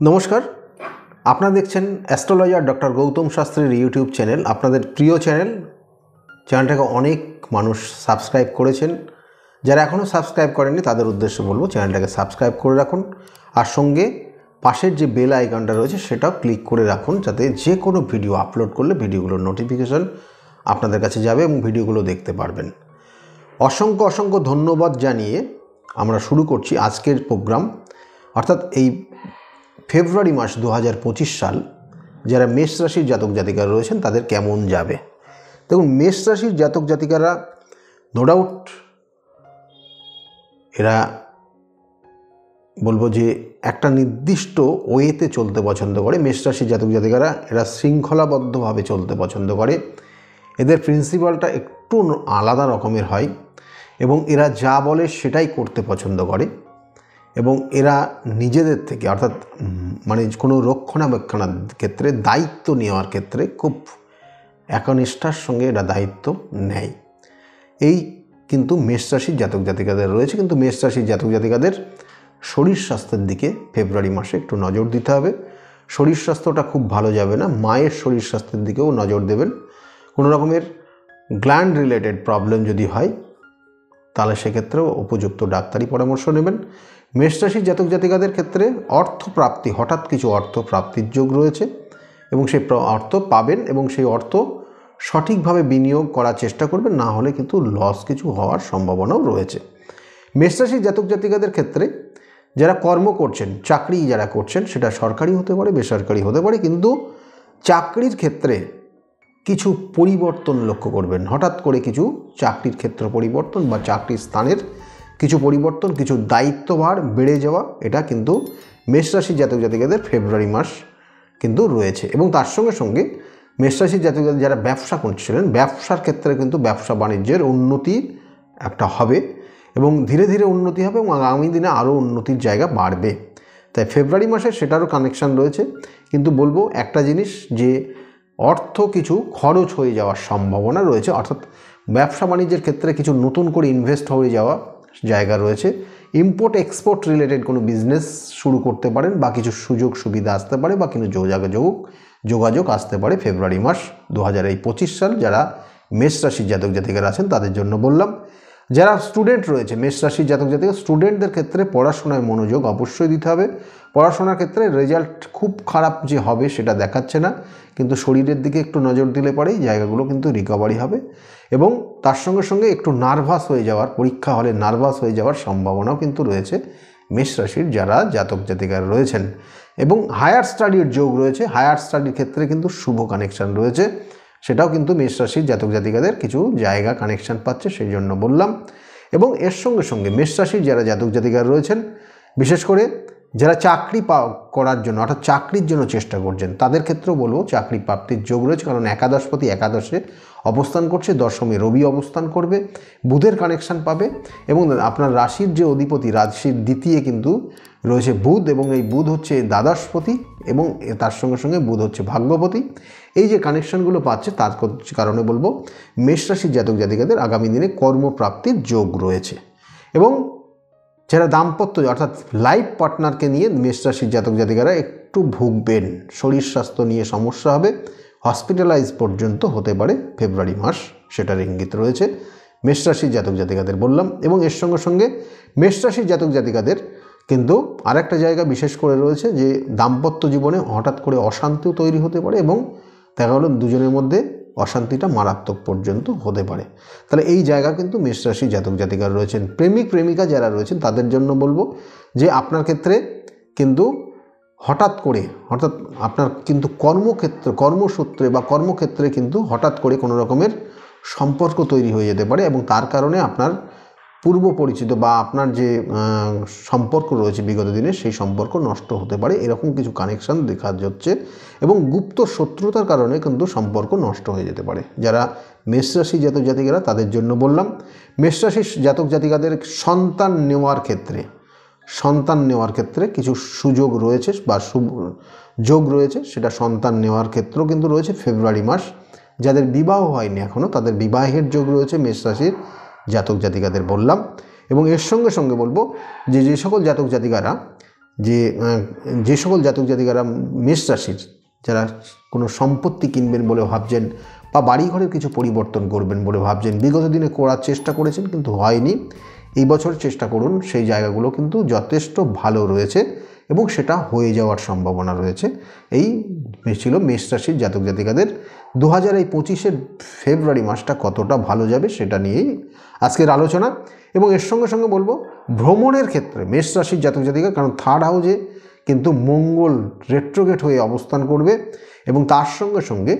নমস্কার, আপনারা দেখছেন অ্যাস্ট্রোলজার ডক্টর গৌতম শাস্ত্রীর ইউটিউব চ্যানেল। আপনাদের প্রিয় চ্যানেলটাকে অনেক মানুষ সাবস্ক্রাইব করেছেন। যারা এখনও সাবস্ক্রাইব করেননি তাদের উদ্দেশ্যে বলবো চ্যানেলটাকে সাবস্ক্রাইব করে রাখুন, আর সঙ্গে পাশের যে বেল আইকনটা রয়েছে সেটাও ক্লিক করে রাখুন, যাতে যে কোনো ভিডিও আপলোড করলে ভিডিওগুলোর নোটিফিকেশন আপনাদের কাছে যাবে এবং ভিডিওগুলো দেখতে পারবেন। অসংখ্য অসংখ্য ধন্যবাদ জানিয়ে আমরা শুরু করছি আজকের প্রোগ্রাম। অর্থাৎ এই ফেব্রুয়ারি মাস 2025 সাল যারা মেষ রাশির জাতক জাতিকারা রয়েছেন তাদের কেমন যাবে। দেখুন, মেষ রাশির জাতক জাতিকারা নো ডাউট এরা বলবো যে একটা নির্দিষ্ট ওয়েতে চলতে পছন্দ করে। মেষ রাশির জাতক জাতিকারা এরা শৃঙ্খলাবদ্ধভাবে চলতে পছন্দ করে। এদের প্রিন্সিপালটা একটু আলাদা রকমের হয় এবং এরা যা বলে সেটাই করতে পছন্দ করে এবং এরা নিজেদের থেকে অর্থাৎ কোনো রক্ষণাবেক্ষণের ক্ষেত্রে দায়িত্ব নেওয়ার ক্ষেত্রে খুব একনিষ্ঠার সঙ্গে এরা দায়িত্ব নেয়। এই কিন্তু মেষ রাশির জাতক জাতিকাদের রয়েছে। কিন্তু মেষ রাশির জাতক জাতিকাদের শরীর স্বাস্থ্যের দিকে ফেব্রুয়ারি মাসে একটু নজর দিতে হবে। শরীর স্বাস্থ্যটা খুব ভালো যাবে না, মায়ের শরীর স্বাস্থ্যের দিকেও নজর দেবেন। কোনো রকমের গ্ল্যান্ড রিলেটেড প্রবলেম যদি হয় তাহলে সেক্ষেত্রেও উপযুক্ত ডাক্তারি পরামর্শ নেবেন। মেষ রাশির জাতক জাতিকাদের ক্ষেত্রে অর্থপ্রাপ্তি, হঠাৎ কিছু অর্থপ্রাপ্তির যোগ রয়েছে এবং সেই অর্থ পাবেন এবং সেই অর্থ সঠিকভাবে বিনিয়োগ করার চেষ্টা করবেন, না হলে কিন্তু লস কিছু হওয়ার সম্ভাবনাও রয়েছে। মেষ রাশির জাতক জাতিকাদের ক্ষেত্রে যারা কর্ম করছেন, চাকরি যারা করছেন, সেটা সরকারি হতে পারে, বেসরকারি হতে পারে, কিন্তু চাকরির ক্ষেত্রে কিছু পরিবর্তন লক্ষ্য করবেন। হঠাৎ করে কিছু চাকরির ক্ষেত্র পরিবর্তন বা চাকরির স্থানের কিছু পরিবর্তন, কিছু দায়িত্বভার বেড়ে যাওয়া, এটা কিন্তু মেষ রাশির জাতক জাতিকাদের ফেব্রুয়ারি মাস কিন্তু রয়েছে। এবং তার সঙ্গে সঙ্গে মেষ রাশির জাতক যারা ব্যবসা করছিলেন, ব্যবসার ক্ষেত্রে কিন্তু ব্যবসা বাণিজ্যের উন্নতি একটা হবে এবং ধীরে ধীরে উন্নতি হবে এবং আগামী দিনে আরও উন্নতির জায়গা বাড়বে। তাই ফেব্রুয়ারি মাসে সেটারও কানেকশান রয়েছে। কিন্তু বলবো একটা জিনিস, যে অর্থ কিছু খরচ হয়ে যাওয়ার সম্ভাবনা রয়েছে, অর্থাৎ ব্যবসা বাণিজ্যের ক্ষেত্রে কিছু নতুন করে ইনভেস্ট হয়ে যাওয়া জায়গা রয়েছে। ইম্পোর্ট এক্সপোর্ট রিলেটেড কোনো বিজনেস শুরু করতে পারেন বা কিছু সুযোগ সুবিধা আসতে পারে বা কিছু যোগাযোগ আসতে পারে ফেব্রুয়ারি মাস 2025 সাল। যারা মেষ রাশির জাতক জাতিকারা আছেন তাদের জন্য বললাম। যারা স্টুডেন্ট রয়েছে, মেষ রাশির জাতক জাতিকা স্টুডেন্টদের ক্ষেত্রে পড়াশোনায় মনোযোগ অবশ্যই দিতে হবে। পড়াশোনার ক্ষেত্রে রেজাল্ট খুব খারাপ যে হবে সেটা দেখাচ্ছে না, কিন্তু শরীরের দিকে একটু নজর দিলে পরেই জায়গাগুলো কিন্তু রিকভারি হবে এবং তার সঙ্গে সঙ্গে একটু নার্ভাস হয়ে যাওয়ার, পরীক্ষা হলে নার্ভাস হয়ে যাওয়ার সম্ভাবনাও কিন্তু রয়েছে মেষ রাশির যারা জাতক জাতিকারা রয়েছেন। এবং হায়ার স্টাডির যোগ রয়েছে, হায়ার স্টাডির ক্ষেত্রে কিন্তু শুভ কানেকশান রয়েছে, সেটাও কিন্তু মেষ রাশির জাতক জাতিকাদের কিছু জায়গা কানেকশান পাচ্ছে, সেই জন্য বললাম। এবং এর সঙ্গে সঙ্গে মেষ রাশির যারা জাতক জাতিকারা রয়েছেন, বিশেষ করে যারা চাকরি করার জন্য অর্থাৎ চাকরির জন্য চেষ্টা করছেন, তাদের ক্ষেত্রেও বলবো চাকরি প্রাপ্তির যোগ রয়েছে। কারণ একাদশপতি একাদশে অবস্থান করছে, দশমে রবি অবস্থান করবে, বুধের কানেকশান পাবে এবং আপনার রাশির যে অধিপতি, রাশির দ্বিতীয় কিন্তু রয়েছে বুধ, এবং এই বুধ হচ্ছে দ্বাদশপতি এবং তার সঙ্গে সঙ্গে বুধ হচ্ছে ভাগ্যপতি। এই যে কানেকশানগুলো পাচ্ছে তার কারণে বলবো মেষ রাশির জাতক জাতিকাদের আগামী দিনে কর্মপ্রাপ্তির যোগ রয়েছে। এবং যারা দাম্পত্য অর্থাৎ লাইফ পার্টনারকে নিয়ে মেষ রাশির জাতক জাতিকারা একটু ভুগবেন, শরীর স্বাস্থ্য নিয়ে সমস্যা হবে, হসপিটালাইজ পর্যন্ত হতে পারে ফেব্রুয়ারি মাস, সেটার ইঙ্গিত রয়েছে মেষ রাশির জাতক জাতিকাদের বললাম। এবং এর সঙ্গে সঙ্গে মেষ রাশির জাতক জাতিকাদের কিন্তু আরেকটা জায়গা বিশেষ করে রয়েছে, যে দাম্পত্য জীবনে হঠাৎ করে অশান্তিও তৈরি হতে পারে এবং দেখা গেলো দুজনের মধ্যে অশান্তিটা মারাত্মক পর্যন্ত হতে পারে। তাহলে এই জায়গা কিন্তু মেষ রাশির জাতক জাতিকারা রয়েছেন। প্রেমিক প্রেমিকা যারা রয়েছেন তাদের জন্য বলবো যে আপনার ক্ষেত্রে কিন্তু হঠাৎ আপনার কিন্তু কর্মসূত্রে বা কর্মক্ষেত্রে কিন্তু হঠাৎ করে কোনো রকমের সম্পর্ক তৈরি হয়ে যেতে পারে এবং তার কারণে আপনার পূর্ব পরিচিত বা আপনার যে সম্পর্ক রয়েছে বিগত দিনে সেই সম্পর্ক নষ্ট হতে পারে, এরকম কিছু কানেকশান দেখা যাচ্ছে এবং গুপ্ত শত্রুতার কারণে কিন্তু সম্পর্ক নষ্ট হয়ে যেতে পারে। যারা মেষ রাশি জাতক জাতিকারা তাদের জন্য বললাম। মেষ রাশির জাতক জাতিকাদের সন্তান নেওয়ার ক্ষেত্রে কিছু সুযোগ রয়েছে বা যোগ রয়েছে, সেটা সন্তান নেওয়ার ক্ষেত্রেও কিন্তু রয়েছে ফেব্রুয়ারি মাস। যাদের বিবাহ হয়নি এখনও তাদের বিবাহের যোগ রয়েছে মেষ রাশির জাতক জাতিকাদের বললাম। এবং এর সঙ্গে সঙ্গে বলবো যে সকল জাতক জাতিকারা যে সকল জাতক জাতিকারা মেষ রাশির যারা কোনো সম্পত্তি কিনবেন বলে ভাবছেন বা বাড়িঘরের কিছু পরিবর্তন করবেন বলে ভাবছেন, বিগত দিনে করার চেষ্টা করেছেন কিন্তু হয়নি, এই বছর চেষ্টা করুন, সেই জায়গাগুলো কিন্তু যথেষ্ট ভালো রয়েছে এবং সেটা হয়ে যাওয়ার সম্ভাবনা রয়েছে। এই ছিল মেষ রাশির জাতক জাতিকাদের 2025 ফেব্রুয়ারি মাসটা কতটা ভালো যাবে সেটা নিয়েই আজকের আলোচনা। এবং এর সঙ্গে সঙ্গে বলবো ভ্রমণের ক্ষেত্রে মেষ রাশির জাতক জাতিকা, কারণ থার্ড হাউসে কিন্তু মঙ্গল রেট্রোগেট হয়ে অবস্থান করবে এবং তার সঙ্গে সঙ্গে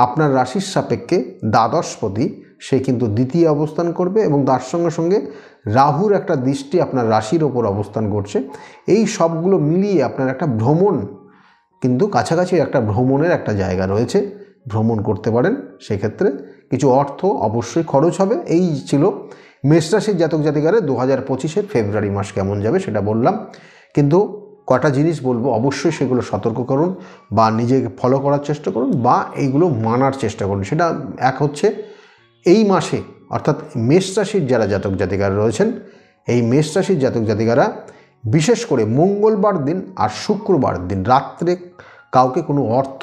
আপনার রাশির সাপেক্ষে দ্বাদশপতি সে কিন্তু দ্বিতীয় অবস্থান করবে এবং তার সঙ্গে সঙ্গে রাহুর একটা দৃষ্টি আপনার রাশির ওপর অবস্থান করছে। এই সবগুলো মিলিয়ে আপনার একটা ভ্রমণ কিন্তু কাছাকাছি একটা ভ্রমণের একটা জায়গা রয়েছে, ভ্রমণ করতে পারেন, সেক্ষেত্রে কিছু অর্থ অবশ্যই খরচ হবে। এই ছিল মেষ রাশির জাতক জাতিকারা 2025 ফেব্রুয়ারি মাস কেমন যাবে সেটা বললাম, কিন্তু কটা জিনিস বলবো অবশ্যই সেগুলো সতর্ক করুন বা নিজেকে ফলো করার চেষ্টা করুন বা এইগুলো মানার চেষ্টা করুন। সেটা এক হচ্ছে এই মাসে অর্থাৎ মেষ রাশির যারা জাতক জাতিকারা রয়েছেন, এই মেষ রাশির জাতক জাতিকারা বিশেষ করে মঙ্গলবার দিন আর শুক্রবার দিন রাত্রে কাউকে কোনো অর্থ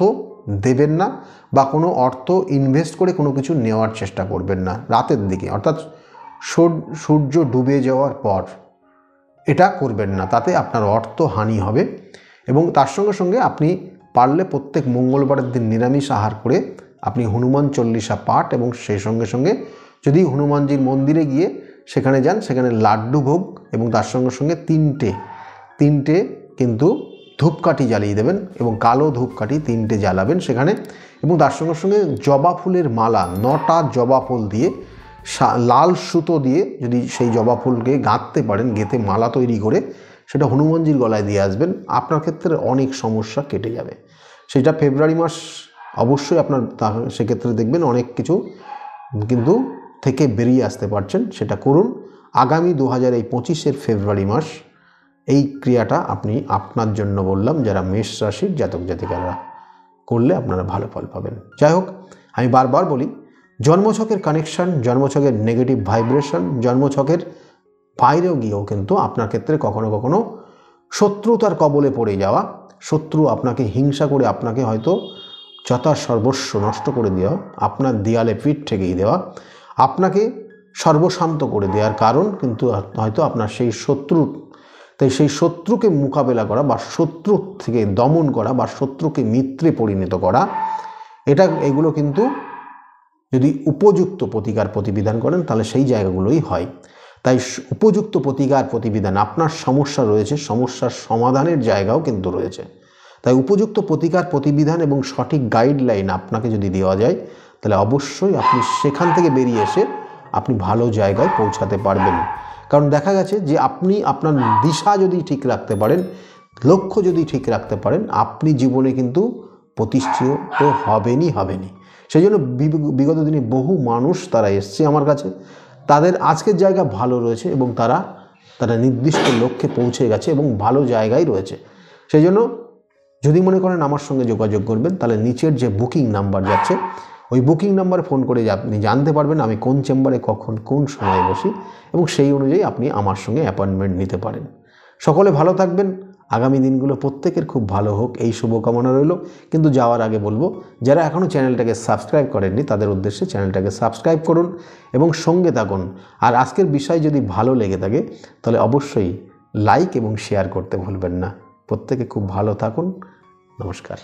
দেবেন না বা কোনো অর্থ ইনভেস্ট করে কোনো কিছু নেওয়ার চেষ্টা করবেন না রাতের দিকে, অর্থাৎ সূর্য ডুবে যাওয়ার পর এটা করবেন না, তাতে আপনার অর্থ হানি হবে। এবং তার সঙ্গে সঙ্গে আপনি পারলে প্রত্যেক মঙ্গলবারের দিন নিরামিষ আহার করে আপনি হনুমান চল্লিশা পাঠ এবং সেই সঙ্গে সঙ্গে যদি হনুমানজির মন্দিরে গিয়ে সেখানে যান, সেখানে লাড্ডু ভোগ এবং তার সঙ্গে সঙ্গে তিনটে কিন্তু ধূপকাঠি জ্বালিয়ে দেবেন এবং কালো ধূপকাঠি 3টে জ্বালাবেন সেখানে, এবং তার সঙ্গে সঙ্গে জবা ফুলের মালা 9টা জবা ফুল দিয়ে লাল সুতো দিয়ে যদি সেই জবা ফুলকে গাঁথতে পারেন, গেঁথে মালা তৈরি করে সেটা হনুমানজির গলায় দিয়ে আসবেন, আপনার ক্ষেত্রে অনেক সমস্যা কেটে যাবে। সেটা ফেব্রুয়ারি মাস অবশ্যই আপনার সেক্ষেত্রে দেখবেন অনেক কিছু কিন্তু থেকে বেরিয়ে আসতে পারছেন, সেটা করুন। আগামী 2025 ফেব্রুয়ারি মাস এই ক্রিয়াটা আপনি আপনার জন্য বললাম, যারা মেষ রাশির জাতক জাতিকারা করলে আপনারা ভালো ফল পাবেন। যাই হোক, আমি বারবার বলি জন্মছকের কানেকশান, জন্মছকের নেগেটিভ ভাইব্রেশন, জন্মছকের বাইরেও গিয়েও কিন্তু আপনার ক্ষেত্রে কখনো কখনো শত্রুতার কবলে পড়ে যাওয়া, শত্রু আপনাকে হিংসা করে আপনাকে হয়তো যথাসর্বস্ব নষ্ট করে দেওয়া, আপনার দেয়ালে পিঠ ঠেকিয়ে দেওয়া, আপনাকে সর্বশান্ত করে দেওয়ার কারণ কিন্তু হয়তো আপনার সেই শত্রু। তাই সেই শত্রুকে মোকাবেলা করা বা শত্রু থেকে দমন করা বা শত্রুকে মিত্রে পরিণত করা, এগুলো কিন্তু যদি উপযুক্ত প্রতিকার প্রতিবিধান করেন তাহলে সেই জায়গাগুলোই হয়। তাই উপযুক্ত প্রতিকার প্রতিবিধান, আপনার সমস্যা রয়েছে, সমস্যার সমাধানের জায়গাও কিন্তু রয়েছে। তাই উপযুক্ত প্রতিকার প্রতিবিধান এবং সঠিক গাইডলাইন আপনাকে যদি দেওয়া যায় তাহলে অবশ্যই আপনি সেখান থেকে বেরিয়ে এসে আপনি ভালো জায়গায় পৌঁছাতে পারবেন। কারণ দেখা গেছে যে আপনি আপনার দিশা যদি ঠিক রাখতে পারেন, লক্ষ্য যদি ঠিক রাখতে পারেন, আপনি জীবনে কিন্তু প্রতিষ্ঠিত হবেনই। সেই জন্য বিগত দিনে বহু মানুষ তারা এসছে আমার কাছে, তাদের আজকের জায়গা ভালো রয়েছে এবং তারা নির্দিষ্ট লক্ষ্যে পৌঁছে গেছে এবং ভালো জায়গায় রয়েছে। সেই জন্য যদি মনে করেন আমার সঙ্গে যোগাযোগ করবেন তাহলে নিচের যে বুকিং নাম্বার যাচ্ছে ওই বুকিং নাম্বারে ফোন করে আপনি জানতে পারবেন আমি কোন চেম্বারে কখন কোন সময়ে বসি এবং সেই অনুযায়ী আপনি আমার সঙ্গে অ্যাপয়েন্টমেন্ট নিতে পারেন। সকলে ভালো থাকবেন, আগামী দিনগুলো প্রত্যেকের খুব ভালো হোক এই শুভকামনা রইল। কিন্তু যাওয়ার আগে বলবো, যারা এখনও চ্যানেলটাকে সাবস্ক্রাইব করেননি তাদের উদ্দেশ্যে চ্যানেলটাকে সাবস্ক্রাইব করুন এবং সঙ্গে থাকুন। আর আজকের বিষয় যদি ভালো লেগে থাকে তাহলে অবশ্যই লাইক এবং শেয়ার করতে ভুলবেন না। প্রত্যেকে খুব ভালো থাকুন। নমস্কার।